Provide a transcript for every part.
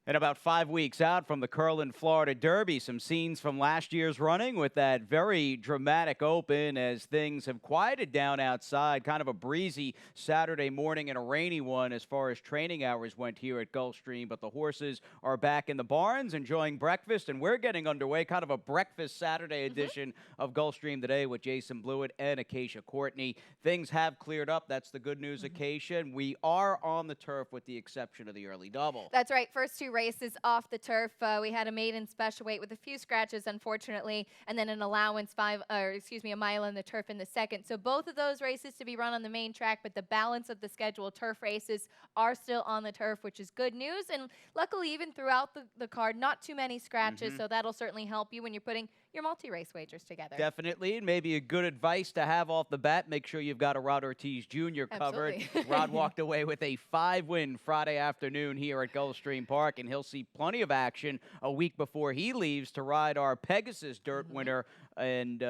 And about 5 weeks out from the Curlin, Florida Derby, some scenes from last year's running with that very dramatic open as things have quieted down outside. Kind of a breezy Saturday morning and a rainy one as far as training hours went here at Gulfstream. But the horses are back in the barns enjoying breakfast, and we're getting underway. Kind of a breakfast Saturday edition of Gulfstream today with Jason Blewett and Acacia Courtney. Things have cleared up. That's the good news, Acacia. And we are on the turf with the exception of the early double. That's right. First two races off the turf. We had a maiden special weight with a few scratches, unfortunately, and then an allowance a mile in the turf in the second. So both of those races to be run on the main track, but the balance of the schedule, turf races are still on the turf, which is good news. And luckily, even throughout the card, not too many scratches. So that'll certainly help you when you're putting your multi-race wagers together. Definitely, and maybe a good advice to have off the bat, make sure you've got a Rod Ortiz Jr. covered. Rod walked away with a 5-win Friday afternoon here at Gulfstream Park, and he'll see plenty of action a week before he leaves to ride our Pegasus Dirt winner. And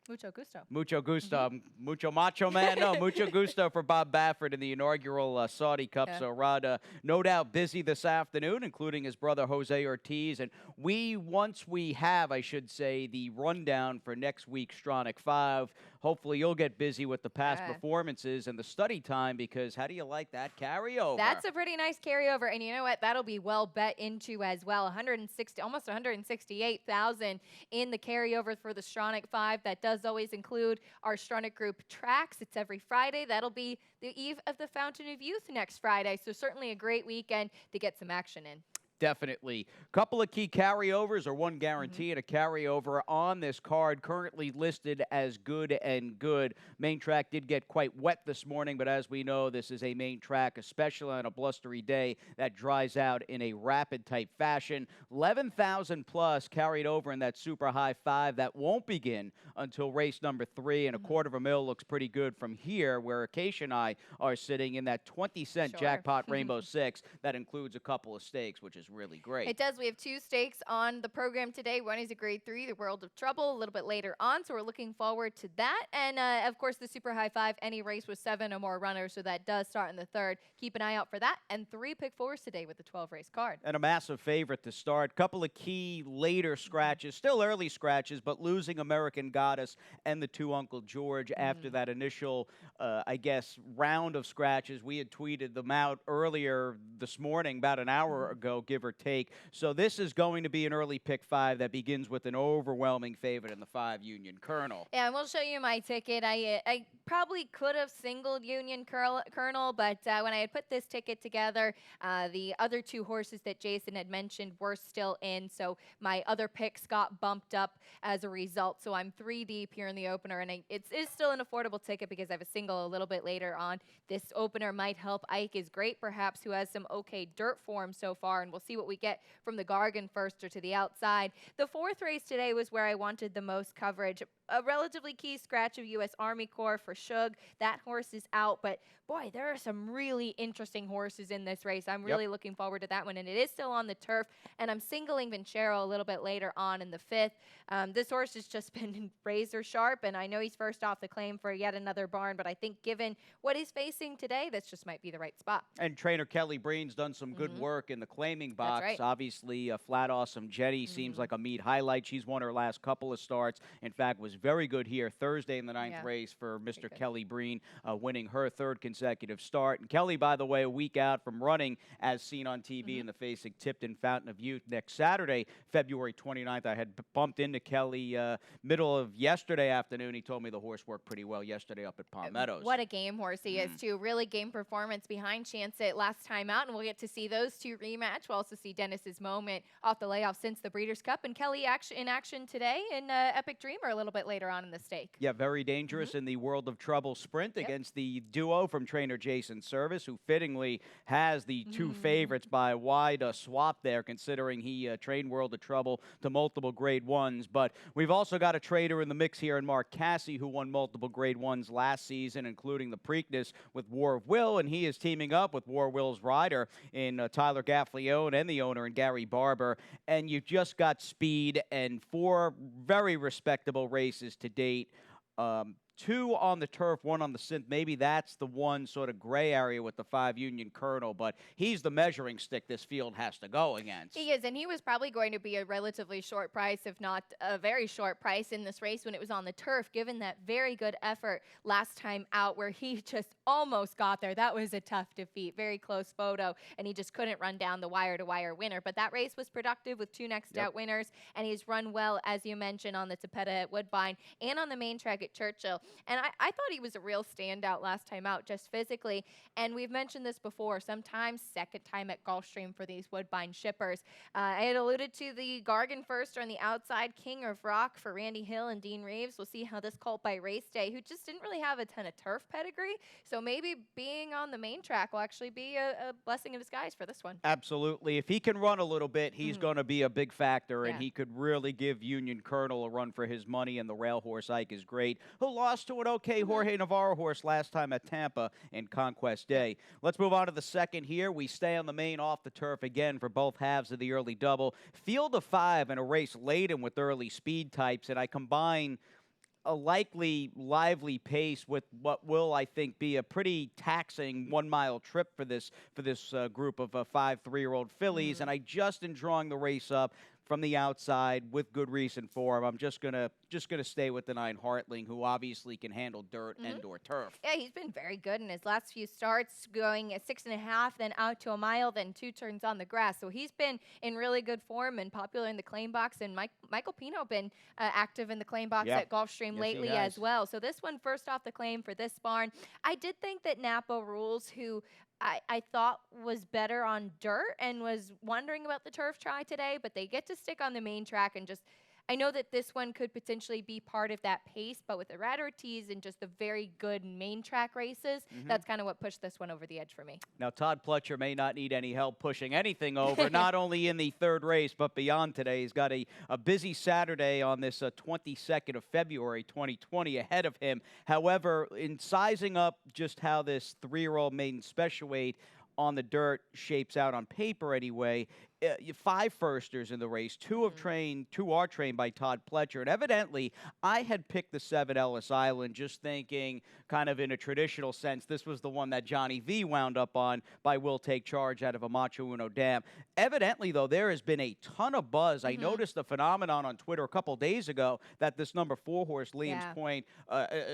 Mucho gusto. Mucho gusto. Mucho macho man. No, mucho gusto for Bob Baffert in the inaugural Saudi Cup. So Rod, no doubt busy this afternoon, including his brother Jose Ortiz. And once we have, I should say, the rundown for next week's Stronach 5, hopefully you'll get busy with the past performances and the study time, because how do you like that carryover? That's a pretty nice carryover. And you know what? That'll be well bet into as well. 160, almost 168,000 in the carryover for the Stronach 5. That does always include our Stronach Group tracks. It's every Friday. That'll be the eve of the Fountain of Youth next Friday. So certainly a great weekend to get some action in. Definitely. Couple of key carryovers, or one guarantee and a carryover on this card, currently listed as good and good. Main track did get quite wet this morning, but as we know, this is a main track, especially on a blustery day, that dries out in a rapid type fashion. 11,000 plus carried over in that super high 5. That won't begin until race number 3, and a $250,000 looks pretty good from here, where Acacia and I are sitting in that 20-cent jackpot Rainbow 6. That includes a couple of stakes, which is really great. It does. We have 2 stakes on the program today. One is a grade 3, the World of Trouble, a little bit later on. So we're looking forward to that. And of course, the super high 5, any race with 7 or more runners. So that does start in the 3rd. Keep an eye out for that. And 3 pick 4s today with the 12 race card. And a massive favorite to start. Couple of key later scratches, still early scratches, but losing American Goddess and the 2 Uncle George after that initial, I guess, round of scratches. We had tweeted them out earlier this morning, about an hour ago, give or take. So this is going to be an early pick 5 that begins with an overwhelming favorite in the 5 Union Colonel. Yeah, and we'll show you my ticket. I probably could have singled Union Colonel, but when I had put this ticket together, the other 2 horses that Jason had mentioned were still in, so my other picks got bumped up as a result. So I'm 3 deep here in the opener, and it is still an affordable ticket because I have a single a little bit later on. This opener might help. Ike is great, perhaps, who has some okay dirt form so far, and we'll see what we get from the Gargan first or to the outside. The 4th race today was where I wanted the most coverage. A relatively key scratch of U.S. Army Corps for Shug. That horse is out, but boy, there are some really interesting horses in this race. I'm really looking forward to that one, and it is still on the turf, and I'm singling Vincero a little bit later on in the 5th. This horse has just been razor sharp, and I know he's first off the claim for yet another barn, but I think given what he's facing today, this just might be the right spot. And trainer Kelly Breen's done some good work in the claiming box. That's right. Obviously, Flat Awesome Jenny seems like a meat highlight. She's won her last couple of starts. In fact, was very good here Thursday in the 9th race for Mr. Kelly Breen, winning her 3rd consecutive start. And Kelly, by the way, a week out from running, as seen on TV in the facing Tipton Fountain of Youth next Saturday, February 29th. I had bumped into Kelly middle of yesterday afternoon. He told me the horse worked pretty well yesterday up at Palm Meadows. What a game horse he is, too. Really game performance behind Chance It last time out, and we'll get to see those 2 rematch. We'll also see Dennis's moment off the layoff since the Breeders' Cup, and Kelly in action today in Epic Dreamer a little bit later on in the stake. Yeah, very dangerous in the World of Trouble sprint against the duo from trainer Jason Service, who fittingly has the 2 favorites by a wide swap there, considering he trained World of Trouble to multiple grade 1s. But we've also got a trader in the mix here in Mark Cassie, who won multiple grade 1s last season, including the Preakness with War of Will, and he is teaming up with War of Will's rider in Tyler Gaffleone and the owner in Gary Barber. And you've just got speed and 4 very respectable races to date. 2 on the turf, 1 on the synth. Maybe that's the one sort of gray area with the 5 Union Colonel, but he's the measuring stick this field has to go against. He is, and he was probably going to be a relatively short price, if not a very short price in this race when it was on the turf, given that very good effort last time out where he just almost got there. That was a tough defeat, very close photo, and he just couldn't run down the wire-to-wire winner. But that race was productive with 2 next out winners, and he's run well, as you mentioned, on the Tapeta at Woodbine and on the main track at Churchill. And I thought he was a real standout last time out, just physically. And we've mentioned this before, sometimes second time at Gulfstream for these Woodbine shippers. I had alluded to the Gargan firster on the outside, King of Rock for Randy Hill and Dean Reeves. We'll see how this colt by race day, who just didn't really have a ton of turf pedigree. So maybe being on the main track will actually be a blessing in disguise for this one. Absolutely. If he can run a little bit, he's going to be a big factor, and Yeah. he could really give Union Colonel a run for his money, and the rail horse Ike is great, who lost to an okay Jorge Navarro horse last time at Tampa in Conquest Day. Let's move on to the second here. We stay on the main off the turf again for both halves of the early double. Field of 5 in a race laden with early speed types, and I combine a likely lively pace with what will, I think, be a pretty taxing 1-mile trip for this group of 5 3-year-old fillies. And I just in drawing the race up from the outside with good reason for him, I'm just gonna stay with the 9 Hartling, who obviously can handle dirt and/or turf. Yeah, he's been very good in his last few starts, going at 6.5, then out to a mile, then 2 turns on the grass. So he's been in really good form and popular in the claim box. And Michael Pino been active in the claim box at Gulfstream lately as well. So this one first off the claim for this barn. I did think that Napa Rules, who I thought was better on dirt and was wondering about the turf try today, but they get to stick on the main track and just, I know that this one could potentially be part of that pace, but with the Rat Ortiz and just the very good main track races, that's kind of what pushed this one over the edge for me. Now, Todd Pletcher may not need any help pushing anything over, not only in the third race, but beyond today. He's got a busy Saturday on this 22nd of February, 2020 ahead of him. However, in sizing up just how this 3-year-old maiden special weight on the dirt shapes out on paper anyway, 5 firsters in the race. 2 are trained by Todd Pletcher. And evidently, I had picked the 7 Ellis Island just thinking kind of in a traditional sense, this was the one that Johnny V wound up on by Will Take Charge out of Amacho Uno Dam. Evidently, though, there has been a ton of buzz. I noticed the phenomenon on Twitter a couple days ago that this number 4 horse, Liam's Point,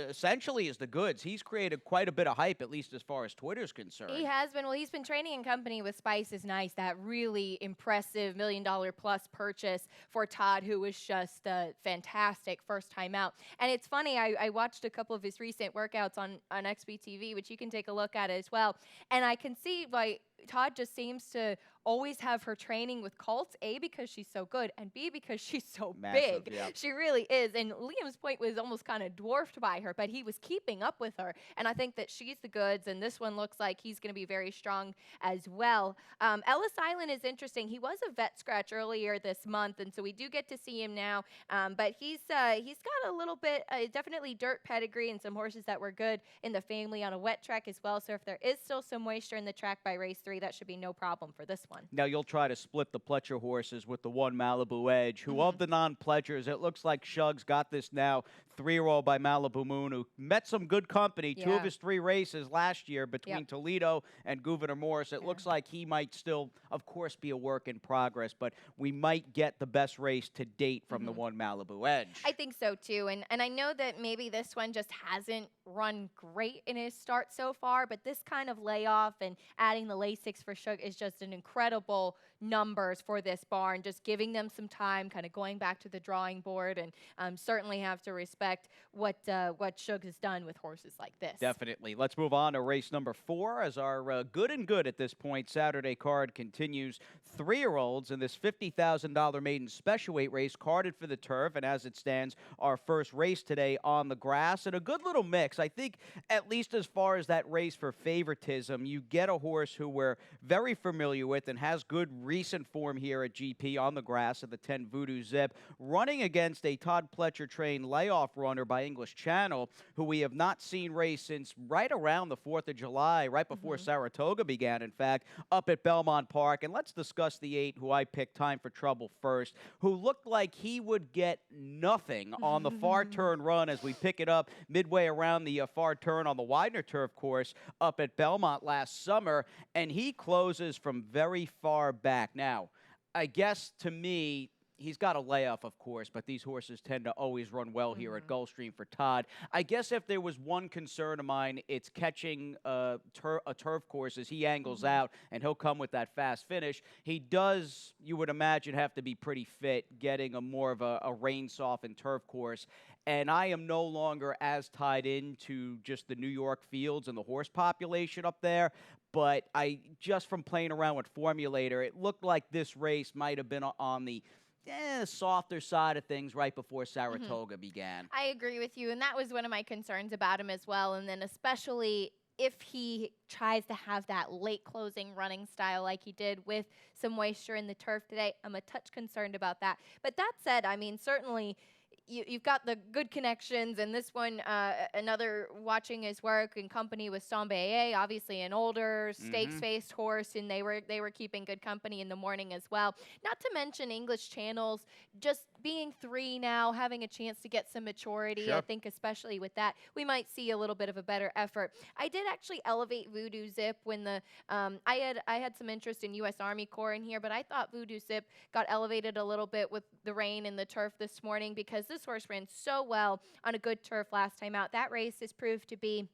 essentially is the goods. He's created quite a bit of hype, at least as far as Twitter's concerned. He has been. Well, he's been training in company with Spice is Nice, that really impressive $1 million plus purchase for Todd, who was just fantastic first time out. And it's funny, I watched a couple of his recent workouts on XBTV, which you can take a look at as well. And I can see why Todd just seems to always have her training with colts, A, because she's so good, and B, because she's so big. Yeah. She really is. And Liam's Point was almost kind of dwarfed by her, but he was keeping up with her. And I think that she's the goods, and this one looks like he's going to be very strong as well. Ellis Island is interesting. He was a vet scratch earlier this month, and so we do get to see him now. But he's got a little bit, definitely dirt pedigree and some horses that were good in the family on a wet track as well. So if there is still some moisture in the track by race 3, that should be no problem for this one. Now, you'll try to split the Pletcher horses with the 1 Malibu Edge, who of the non-Pletchers, it looks like Shug's got this now 3-year-old by Malibu Moon, who met some good company. 2 of his 3 races last year between Toledo and Gouverneur Morris. It looks like he might still, of course, be a work in progress, but we might get the best race to date from the 1 Malibu Edge. I think so, too. And I know that maybe this one just hasn't run great in his start so far, but this kind of layoff and adding the Lasix for Shug is just an incredible numbers for this barn, just giving them some time, kind of going back to the drawing board, and certainly have to respect what Shug has done with horses like this. Definitely. Let's move on to race number 4 as our good and good at this point Saturday card continues. 3-year-olds in this $50,000 maiden special weight race carded for the turf, and as it stands, our first race today on the grass, and a good little mix. I think at least as far as that race for favoritism, you get a horse who we're very familiar with and has good recent form here at GP on the grass at the 10 Voodoo Zip, running against a Todd Pletcher trained layoff runner by English Channel, who we have not seen race since right around the 4th of July, right before Saratoga began, in fact, up at Belmont Park. And let's discuss the 8 who I picked, Time for Trouble, first, who looked like he would get nothing on the far turn run as we pick it up midway around the far turn on the Widener turf course up at Belmont last summer, and he closes from very far back. Now, I guess to me, he's got a layoff, of course, but these horses tend to always run well here at Gulfstream for Todd. I guess if there was one concern of mine, it's catching a turf course as he angles out, and he'll come with that fast finish. He does, you would imagine, have to be pretty fit getting a more of a rain-softened turf course. And I am no longer as tied into just the New York fields and the horse population up there. But I just from playing around with Formulator, it looked like this race might have been on the softer side of things right before Saratoga began. I agree with you, and that was one of my concerns about him as well. And then especially if he tries to have that late closing running style like he did with some moisture in the turf today, I'm a touch concerned about that. But that said, I mean, certainly you've got the good connections, and this one, another watching his work in company with Sombeye, obviously an older stakes-faced horse, and they were keeping good company in the morning as well. Not to mention English Channels just being 3 now, having a chance to get some maturity. Sure. I think especially with that, we might see a little bit of a better effort. I did actually elevate Voodoo Zip when the I had some interest in U.S. Army Corps in here, but I thought Voodoo Zip got elevated a little bit with the rain and the turf this morning because this horse ran so well on a good turf last time out. That race has proved to be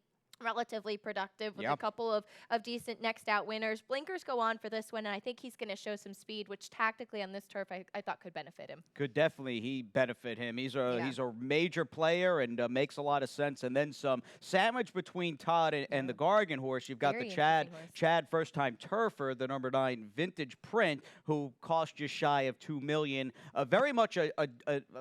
relatively productive with a couple of decent next out winners. Blinkers go on for this one, and I think he's going to show some speed, which tactically on this turf I thought could benefit him. Could definitely benefit him. He's a major player and makes a lot of sense. And then some sandwich between Todd and the Gargan horse. You've got Very the interesting Chad first time turfer, the number 9 Vintage Print, who cost just shy of $2 million. Very much at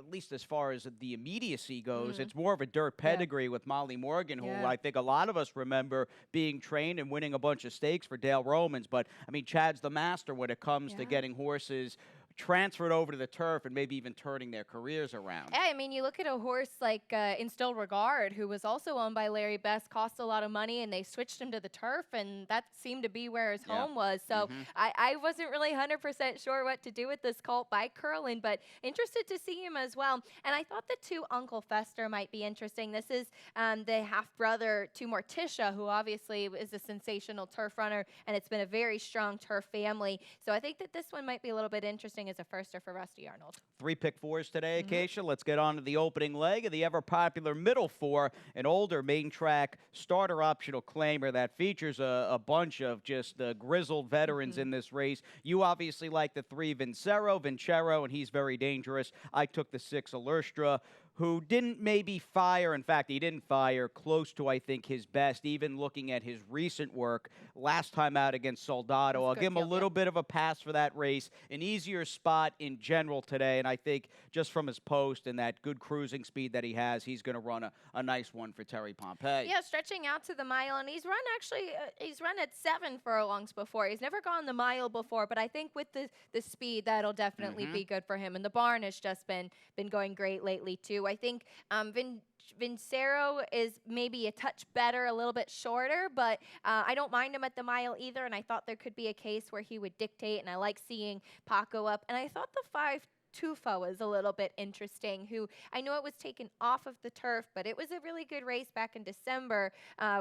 least as far as the immediacy goes, it's more of a dirt pedigree with Molly Morgan, who I think a lot of us remember being trained and winning a bunch of stakes for Dale Romans. But, I mean, Chad's the master when it comes to getting horses transferred over to the turf and maybe even turning their careers around. Yeah, I mean, you look at a horse like Instill Regard, who was also owned by Larry Best, cost a lot of money, and they switched him to the turf, and that seemed to be where his home was. So I wasn't really 100% sure what to do with this colt by Curlin, but interested to see him as well. And I thought the 2 Uncle Fester might be interesting. This is the half-brother to Morticia, who obviously is a sensational turf runner, and it's been a very strong turf family. So I think that this one might be a little bit interesting as a firster for Rusty Arnold. 3 pick 4s today, Acacia. Let's get on to the opening leg of the ever-popular middle 4, an older main track starter optional claimer that features a bunch of just grizzled veterans in this race. You obviously like the 3 Vincero, and he's very dangerous. I took the 6 Alustra, who didn't maybe fire. In fact, he didn't fire close to, I think, his best, even looking at his recent work last time out against Soldado. I'll give him a little bit of a pass for that race. An easier spot in general today, and I think just from his post and that good cruising speed that he has, he's going to run a nice one for Terry Pompey. Yeah, stretching out to the mile, and he's run at 7 furlongs before. He's never gone the mile before, but I think with the speed, that'll definitely be good for him. And the barn has just been going great lately, too. I think Vincero is maybe a touch better, a little bit shorter, but I don't mind him at the mile either, and I thought there could be a case where he would dictate, and I like seeing Paco up. And I thought the 5 Tufo was a little bit interesting, who I know it was taken off of the turf, but it was a really good race back in December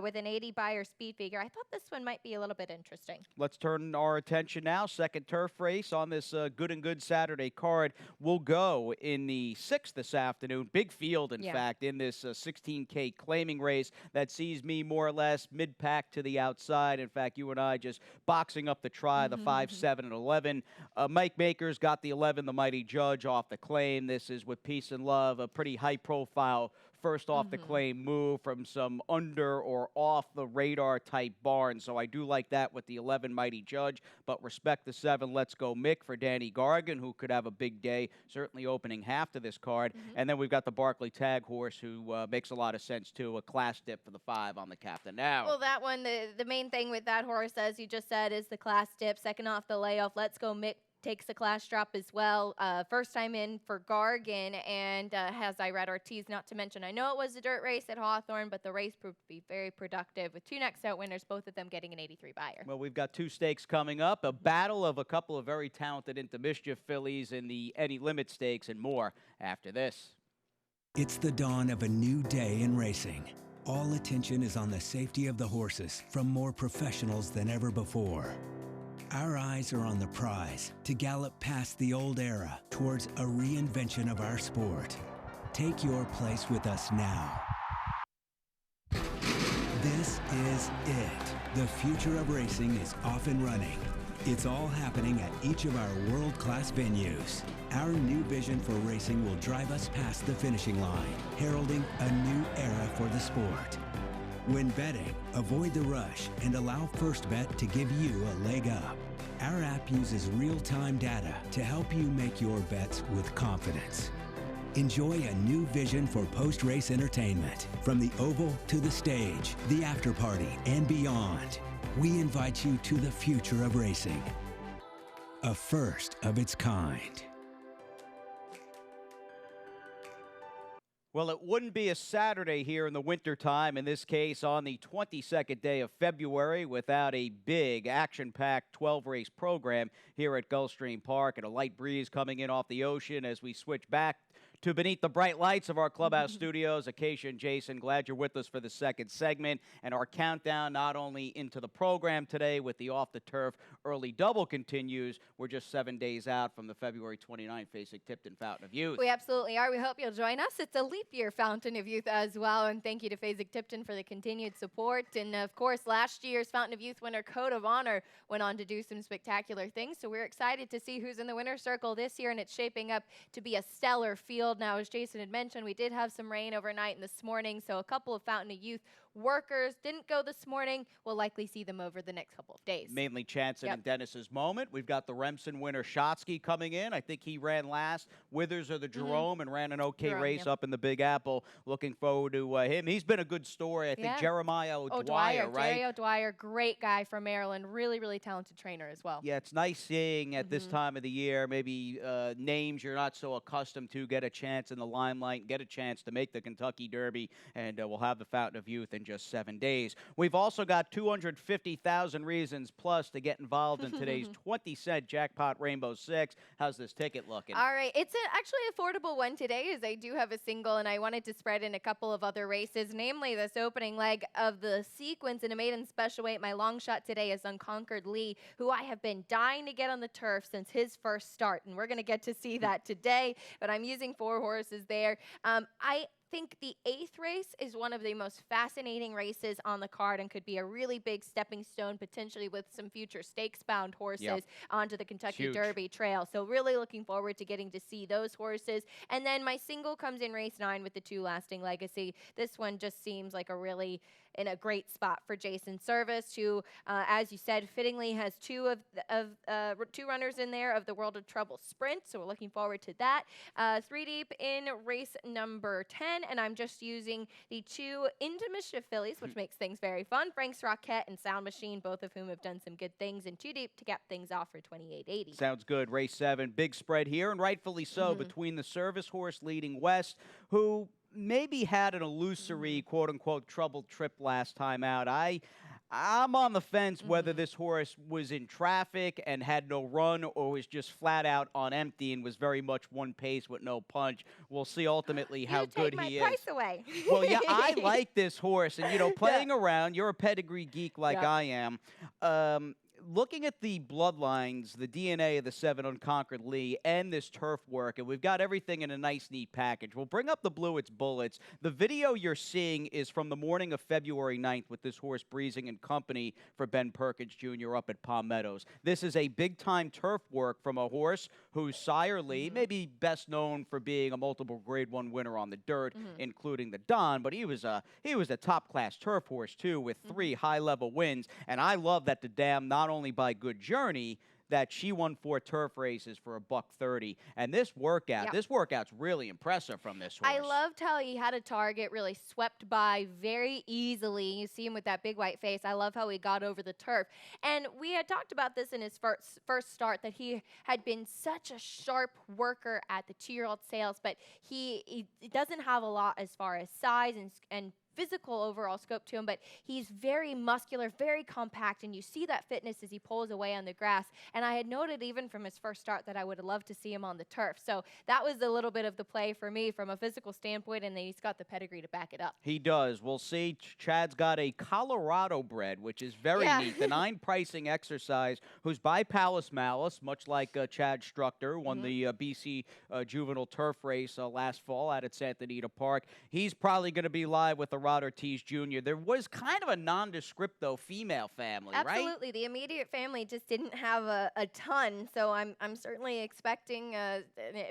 with an 80 Beyer speed figure. I thought this one might be a little bit interesting. Let's turn our attention now. Second turf race on this good and good Saturday card will go in the 6th this afternoon. Big field, in fact, in this 16K claiming race that sees me more or less mid-pack to the outside. In fact, you and I just boxing up the try, the 5, 7, and 11. Mike Maker's got the 11, the Mighty Judge, off the claim. This is with Peace and Love, a pretty high-profile first off the claim move from some under or off the radar type barn. So I do like that with the 11 Mighty Judge, but respect the 7 Let's Go Mick for Danny Gargan, who could have a big day, certainly opening half to this card. And then we've got the Barkley Tag horse, who makes a lot of sense too, a class dip for the 5 on the captain now. Well, that one, the main thing with that horse, as you just said, is the class dip. Second off the layoff, Let's Go Mick takes a class drop as well. First time in for Gargan, and has Irad Ortiz, not to mention, I know it was a dirt race at Hawthorne, but the race proved to be very productive with 2 next out winners, both of them getting an 83 buyer. Well, we've got 2 stakes coming up, a battle of a couple of very talented Into Mischief fillies in the Any Limit Stakes, and more after this. It's the dawn of a new day in racing. All attention is on the safety of the horses from more professionals than ever before. Our eyes are on the prize to gallop past the old era towards a reinvention of our sport. Take your place with us now. This is it. The future of racing is off and running. It's all happening at each of our world-class venues. Our new vision for racing will drive us past the finishing line, heralding a new era for the sport. When betting, avoid the rush and allow First Bet to give you a leg up. Our app uses real-time data to help you make your bets with confidence. Enjoy a new vision for post-race entertainment. From the oval to the stage, the after party, and beyond. We invite you to the future of racing. A first of its kind. Well, it wouldn't be a Saturday here in the wintertime, in this case on the 22nd day of February, without a big action-packed 12-race program here at Gulfstream Park, and a light breeze coming in off the ocean as we switch back to beneath the bright lights of our clubhouse studios. Acacia and Jason, glad you're with us for the second segment, and our countdown not only into the program today with the off-the-turf early double continues. We're just 7 days out from the February 29th facing Tipton Fountain of Youth. We absolutely are. We hope you'll join us. It's a leap year Fountain of Youth as well, and thank you to Fasig Tipton for the continued support. And of course, last year's Fountain of Youth winner, Code of Honor, went on to do some spectacular things. So we're excited to see who's in the winner's circle this year, and it's shaping up to be a stellar field. Now, as Jason had mentioned, we did have some rain overnight and this morning, so a couple of Fountain of Youth workers didn't go this morning. We'll likely see them over the next couple of days. Mainly Chanson and Dennis's moment. We've got the Remsen winner, Shotsky, coming in. I think he ran last. Withers or the Jerome and ran an okay race up in the Big Apple. Looking forward to him. He's been a good story. I think Jeremiah O'Dwyer, right? Jerry O'Dwyer, great guy from Maryland. Really, really talented trainer as well. Yeah, it's nice seeing at this time of the year maybe names you're not so accustomed to get a chance in the limelight, get a chance to make the Kentucky Derby, and we'll have the Fountain of Youth in just 7 days. We've also got 250,000 reasons plus to get involved in today's 20-cent jackpot Rainbow Six. How's this ticket looking? All right. It's actually an affordable one today, as I do have a single, and I wanted to spread in a couple of other races, namely this opening leg of the sequence in a maiden special weight. My long shot today is Unconquered Lee, who I have been dying to get on the turf since his first start, and we're going to get to see that today, but I'm using 4 horses there. I think the 8th race is one of the most fascinating races on the card and could be a really big stepping stone, potentially with some future stakes-bound horses onto the Kentucky Derby trail. So really looking forward to getting to see those horses. And then my single comes in race 9 with the 2 Lasting Legacy. This one just seems like a really in a great spot for Jason Service, who, as you said, fittingly has 2 runners in there of the World of Trouble Sprint. So we're looking forward to that. 3 deep in race number 10, and I'm just using the 2 Into Mischief fillies, which makes things very fun. Frank's Rocket and Sound Machine, both of whom have done some good things, and 2 deep to cap things off for 28.80. Sounds good. Race 7, big spread here, and rightfully so, between the Service horse leading West, who maybe had an illusory, quote-unquote, troubled trip last time out. I'm on the fence whether this horse was in traffic and had no run or was just flat out on empty and was very much one pace with no punch. We'll see ultimately how good he is. You take my price away. Well, yeah, I like this horse. And, you know, playing around, you're a pedigree geek like I am. Looking at the bloodlines, the DNA of the 7 Unconquered Lee, and this turf work, and we've got everything in a nice, neat package. We'll bring up the Blue It's Bullets. The video you're seeing is from the morning of February 9th with this horse breezing in company for Ben Perkins Jr. up at Palm Meadows. This is a big-time turf work from a horse whose sire Lee, maybe best known for being a multiple Grade 1 winner on the dirt, including the Don, but he was a top-class turf horse, too, with 3 high-level wins. And I love that the dam not only by Good Journey, that she won 4 turf races for $130. And this workout's really impressive from this horse. I loved how he had a target, really swept by very easily. You see him with that big white face. I love how he got over the turf. And we had talked about this in his first start, that he had been such a sharp worker at the 2-year-old sales, but he doesn't have a lot as far as size and physical overall scope to him, but he's very muscular, very compact, and you see that fitness as he pulls away on the grass. And I had noted even from his first start that I would have loved to see him on the turf. So that was a little bit of the play for me from a physical standpoint, and then he's got the pedigree to back it up. He does. We'll see. Chad's got a Colorado bred, which is very neat. The 9 pricing exercise, who's by Palace Malice, much like Chad Struchter, won the BC Juvenile Turf Race last fall out at Santa Anita Park. He's probably going to be live with the Rod Ortiz Jr. There was kind of a nondescript, though, female family, right? Absolutely. The immediate family just didn't have a ton, so I'm certainly expecting a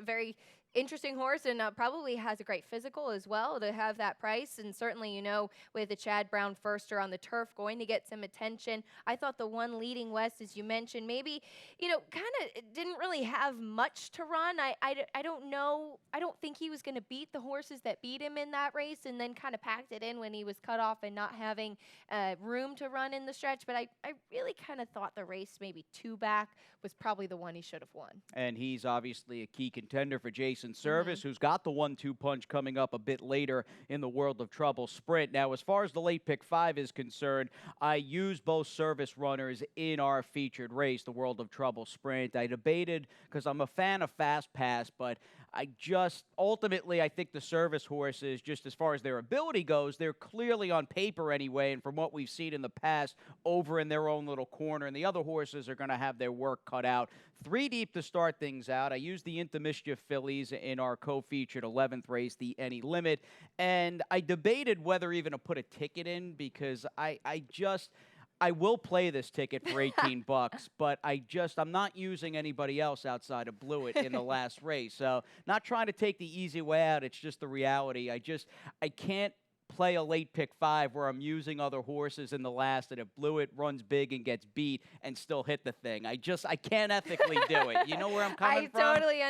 very interesting horse, and probably has a great physical as well to have that price. And certainly, you know, with the Chad Brown firster on the turf, going to get some attention. I thought the one leading west, as you mentioned, maybe, you know, kind of didn't really have much to run. I don't know. I don't think he was going to beat the horses that beat him in that race, and then kind of packed it in when he was cut off and not having room to run in the stretch. But I really kind of thought the race, maybe 2 back, was probably the one he should have won. And he's obviously a key contender for Jason Service, who's got the 1-2 punch coming up a bit later in the World of Trouble Sprint. Now, as far as the late pick 5 is concerned, I used both Service runners in our featured race, the World of Trouble Sprint. I debated, because I'm a fan of Fast Pass, but ultimately, I think the Service horses, just as far as their ability goes, they're clearly on paper anyway, and from what we've seen in the past, over in their own little corner, and the other horses are going to have their work cut out. 3 deep to start things out. I used the Into Mischief fillies in our co-featured 11th race, the Any Limit, and I debated whether even to put a ticket in, because I will play this ticket for 18 bucks, but I'm not using anybody else outside of Blewett in the last race. So not trying to take the easy way out. It's just the reality. I can't play a late pick 5 where I'm using other horses in the last, and if Blewett runs big and gets beat and still hit the thing, I can't ethically do it. You know where I'm coming from? I totally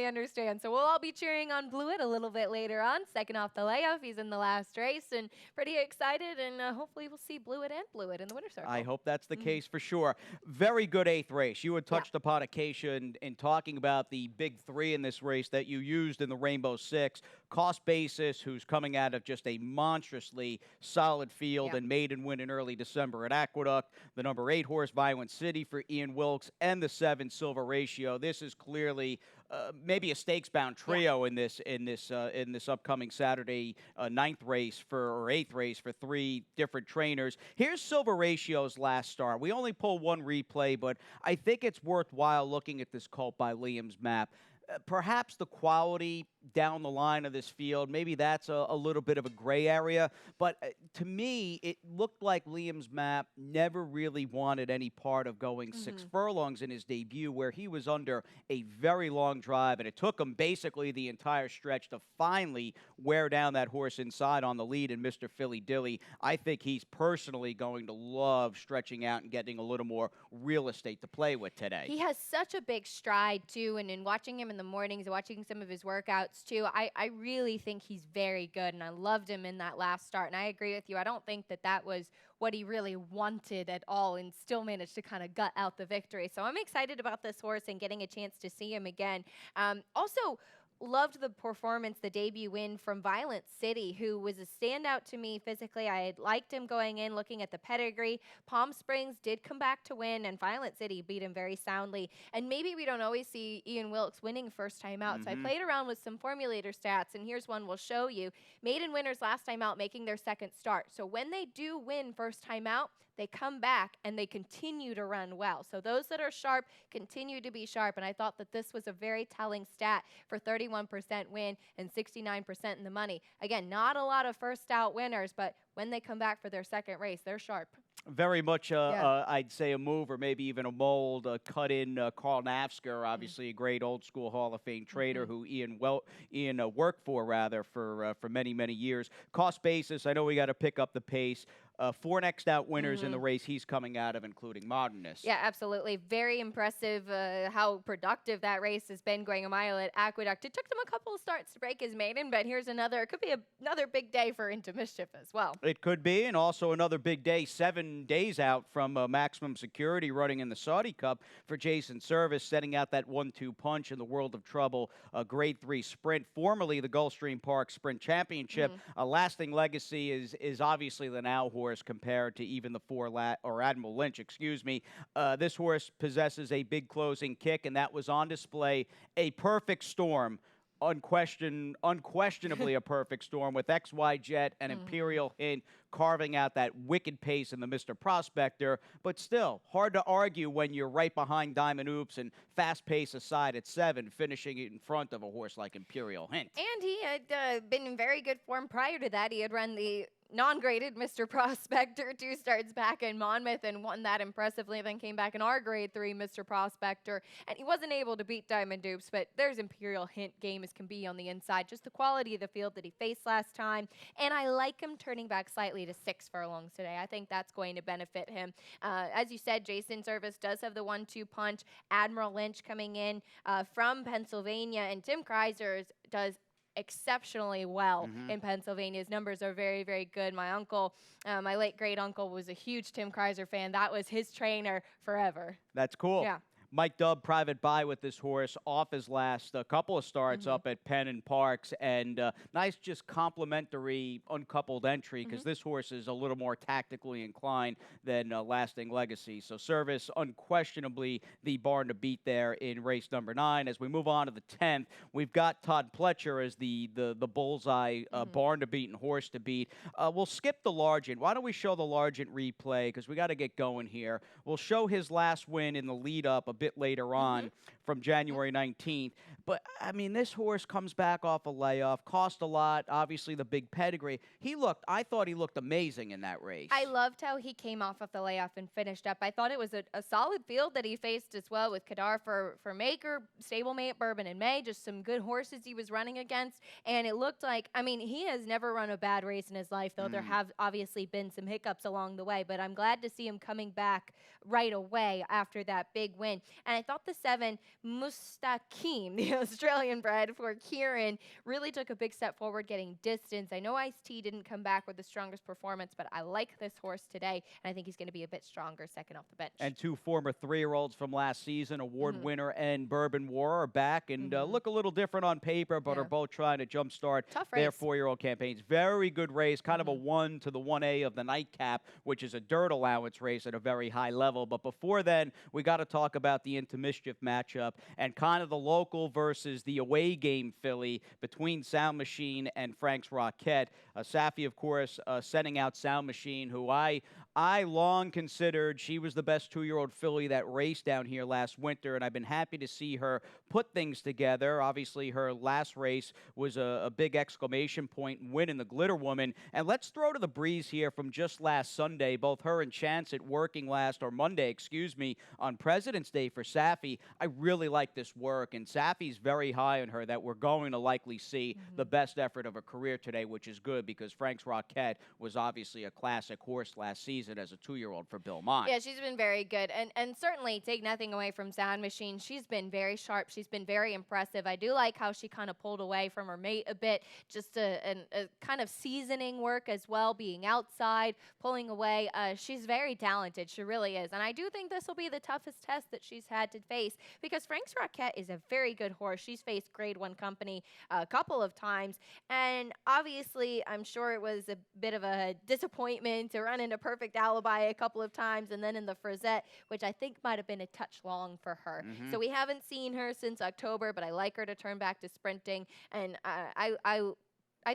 understand. So we'll all be cheering on Blewett a little bit later on. Second off the layoff, he's in the last race, and pretty excited, and hopefully we'll see Blewett in the winner's circle. I hope that's the case for sure. Very good 8th race. You had touched upon Acacia in talking about the big 3 in this race that you used in the Rainbow 6. Cost Basis, who's coming out of just a monstrously solid field and maiden win in early December at Aqueduct. The number 8 horse, Violent City, for Ian Wilkes, and the 7 Silver Ratio. This is clearly maybe a stakes-bound trio in this upcoming Saturday 9th race or 8th race for 3 different trainers. Here's Silver Ratio's last start. We only pull 1 replay, but I think it's worthwhile looking at this colt by Liam's map. Perhaps the quality down the line of this field, maybe that's a little bit of a gray area. But to me, it looked like Liam's map never really wanted any part of going 6 furlongs in his debut, where he was under a very long drive, and it took him basically the entire stretch to finally wear down that horse inside on the lead in Mr. Philly Dilly. I think he's personally going to love stretching out and getting a little more real estate to play with today. He has such a big stride, too, and in watching him in the mornings, watching some of his workouts, too, I really think he's very good, and I loved him in that last start. And I agree with you. I don't think that was what he really wanted at all, and still managed to kind of gut out the victory. So I'm excited about this horse and getting a chance to see him again. Also, loved the performance, the debut win from Violent City, who was a standout to me physically. I had liked him going in, looking at the pedigree. Palm Springs did come back to win, and Violent City beat him very soundly. And maybe we don't always see Ian Wilkes winning first time out. So I played around with some formulator stats, and here's one we'll show you. Maiden winners last time out making their second start. So when they do win first time out, they come back and they continue to run well. So those that are sharp continue to be sharp, and I thought that this was a very telling stat for 31% win and 69% in the money. Again, not a lot of first out winners, but when they come back for their second race, they're sharp. Very much, I'd say, a move or maybe even a mold. Cut in Carl Nafsker, obviously a great old school Hall of Fame trader who Ian worked for, rather, for many, many years. Cost Basis, I know we got to pick up the pace. 4 next out winners in the race he's coming out of, including Modernist. Yeah, absolutely. Very impressive how productive that race has been going a mile at Aqueduct. It took him a couple of starts to break his maiden, but here's another, it could be another big day for Into Mischief as well. It could be, and also another big day, 7 days out from Maximum Security running in the Saudi Cup for Jason Service, setting out that 1-2 punch in the World of Trouble, a Grade 3 sprint, formerly the Gulfstream Park Sprint Championship. A lasting legacy is obviously the now horse compared to even the or Admiral Lynch, excuse me. This horse possesses a big closing kick, and that was on display. A perfect storm. Unquestionably a perfect storm with XY Jet and Imperial Hint carving out that wicked pace in the Mr. Prospector, but still hard to argue when you're right behind Diamond Oops and fast pace aside at 7, finishing in front of a horse like Imperial Hint. And he had been in very good form prior to that. He had run the non-graded Mr. Prospector 2 starts back in Monmouth and won that impressively, then came back in our Grade 3 Mr. Prospector, and he wasn't able to beat Diamond Dupes, but there's Imperial Hint game as can be on the inside. Just the quality of the field that he faced last time, and I like him turning back slightly to 6 furlongs today. I think that's going to benefit him. As you said, Jason Service does have the 1-2 punch. Admiral Lynch coming in from Pennsylvania, and Tim Kreiser does exceptionally well in Pennsylvania. His numbers are very, very good. My uncle, my late great uncle, was a huge Tim Kreiser fan. That was his trainer forever. That's cool. Yeah. Mike Dubb, private buy with this horse off his last couple of starts up at Penn and Parks, and nice just complimentary uncoupled entry because this horse is a little more tactically inclined than Lasting Legacy. So Service unquestionably the barn to beat there in race number 9. As we move on to the 10th, we've got Todd Pletcher as the bullseye barn to beat and horse to beat. We'll skip the Largent. Why don't we show the Largent replay because we got to get going here. We'll show his last win in the lead up a bit later on from January 19th. But, I mean, this horse comes back off a layoff, cost a lot, obviously the big pedigree. I thought he looked amazing in that race. I loved how he came off of the layoff and finished up. I thought it was a solid field that he faced as well with Kadar for Maker, Stablemate, Bourbon and May, just some good horses he was running against. And it looked like, I mean, he has never run a bad race in his life, though there have obviously been some hiccups along the way. But I'm glad to see him coming back right away after that big win. And I thought the 7, Mustaqim, the Australian bred for Kieran, really took a big step forward getting distance. I know Ice-T didn't come back with the strongest performance, but I like this horse today, and I think he's going to be a bit stronger second off the bench. And 2 former 3-year-olds from last season, Award winner and Bourbon War, are back and look a little different on paper, but are both trying to jumpstart their 4-year-old campaigns. Very good race, kind of a 1 to the 1A of the nightcap, which is a dirt allowance race at a very high level. But before then, we got to talk about the Into Mischief matchup and kind of the local versus the away game filly between Sound Machine and Frank's Rocket. Safi, of course, sending out Sound Machine, who I long considered she was the best 2-year-old filly that raced down here last winter, and I've been happy to see her put things together. Obviously, her last race was a big exclamation point win in the Glitter Woman. And let's throw to the breeze here from just last Sunday, both her and Chance at working Monday, excuse me, on President's Day for Safi. I really like this work, and Safi's very high on her that we're going to likely see the best effort of her career today, which is good because Frank's Rocket was obviously a classic horse last season as a 2-year-old for Bill Mott. Yeah, she's been very good. And certainly take nothing away from Sound Machine. She's been very sharp. She's been very impressive. I do like how she kind of pulled away from her mate a bit, just a kind of seasoning work as well, being outside, pulling away. She's very talented. She really is. And I do think this will be the toughest test that she's had to face because Frank's Rocket is a very good horse. She's faced Grade 1 company a couple of times. And obviously, I'm sure it was a bit of a disappointment to run into Perfect Alibi a couple of times and then in the Frazette, which I think might have been a touch long for her. So we haven't seen her since October, but I like her to turn back to sprinting. And I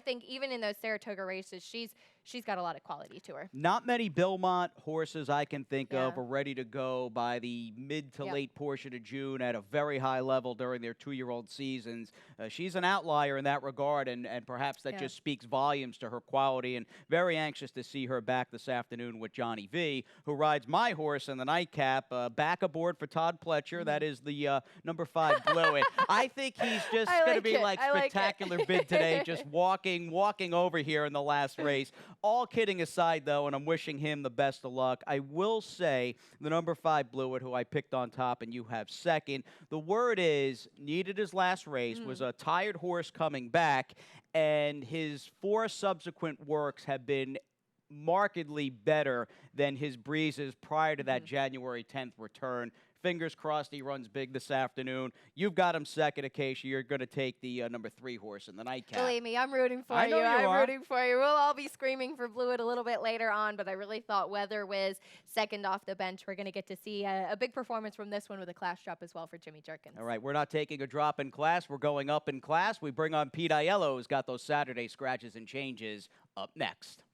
think even in those Saratoga races, she's got a lot of quality to her. Not many Belmont horses I can think of are ready to go by the mid to late portion of June at a very high level during their 2-year-old seasons. She's an outlier in that regard, and perhaps that just speaks volumes to her quality, and very anxious to see her back this afternoon with Johnny V, who rides my horse in the nightcap, back aboard for Todd Pletcher. That is the number 5 Blewett. I think he's just going to be like spectacular bid today, just walking over here in the last race. All kidding aside, though, and I'm wishing him the best of luck, I will say the number 5 Blewett, who I picked on top and you have second, the word is needed his last race, was a tired horse coming back, and his 4 subsequent works have been markedly better than his breezes prior to that January 10th return. Fingers crossed he runs big this afternoon. You've got him second, Acacia. You're going to take the number 3 horse in the nightcap. Believe me, I'm rooting for I you. know you I'm are. rooting for you. We'll all be screaming for Blewett a little bit later on, but I really thought Weather Whiz second off the bench. We're going to get to see a big performance from this one with a class drop as well for Jimmy Jerkins. All right, we're not taking a drop in class. We're going up in class. We bring on Pete Aiello, who's got those Saturday scratches and changes up next.